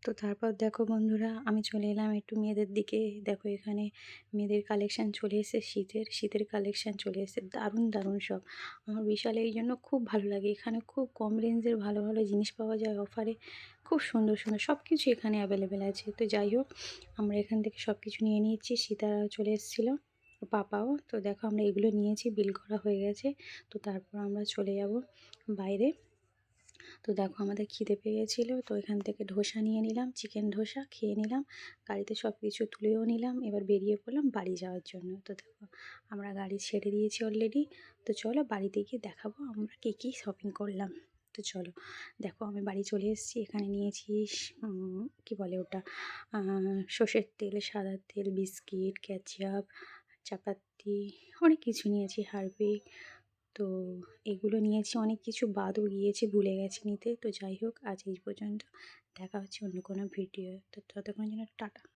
তো তারপর দেখো বন্ধুরা, আমি চলে এলাম একটু মেয়েদের দিকে। দেখো এখানে মেয়েদের কালেকশান চলে এসেছে, শীতের কালেকশান চলে এসেছে, দারুণ দারুণ সব। আমার বিশালে এই জন্য খুব ভালো লাগে, এখানে খুব কম রেঞ্জের ভালো ভালো জিনিস পাওয়া যায় অফারে। খুব সুন্দর সুন্দর সব কিছু এখানে অ্যাভেলেবেল আছে। তো যাই হোক, আমরা এখান থেকে সব কিছু নিয়ে নিয়েছি। সীতারা চলে এসেছিলো, পাপাও। তো দেখো আমরা এগুলো নিয়েছি, বিল করা হয়ে গেছে। তো তারপর আমরা চলে যাব বাইরে। তো দেখো আমাদের খিদে পেয়ে গেছিলো, তো এখান থেকে ধোসা নিয়ে নিলাম, চিকেন ধোসা খেয়ে নিলাম, গাড়িতে সব কিছু তুলেও নিলাম। এবার বেরিয়ে পড়লাম বাড়ি যাওয়ার জন্য। তো দেখো আমরা গাড়ি ছেড়ে দিয়েছি অলরেডি। তো চলো বাড়িতে গিয়ে দেখাবো আমরা কী কী শপিং করলাম। তো চলো দেখো, আমি বাড়ি চলে এসেছি। এখানে নিয়েছি কী বলে ওটা, সর্ষের তেল, সাদা তেল, বিস্কিট, কেচাপ, চাপাতি, অনেক কিছু নিয়েছি, হারপিক। তো এগুলো নিয়েছি, অনেক কিছু বাদও গিয়েছে, ভুলে গেছি নিতে। তো যাই হোক, আজ এই পর্যন্ত। দেখা হচ্ছে অন্য কোনো ভিডিও। তো ততক্ষণের জন্য টাটা।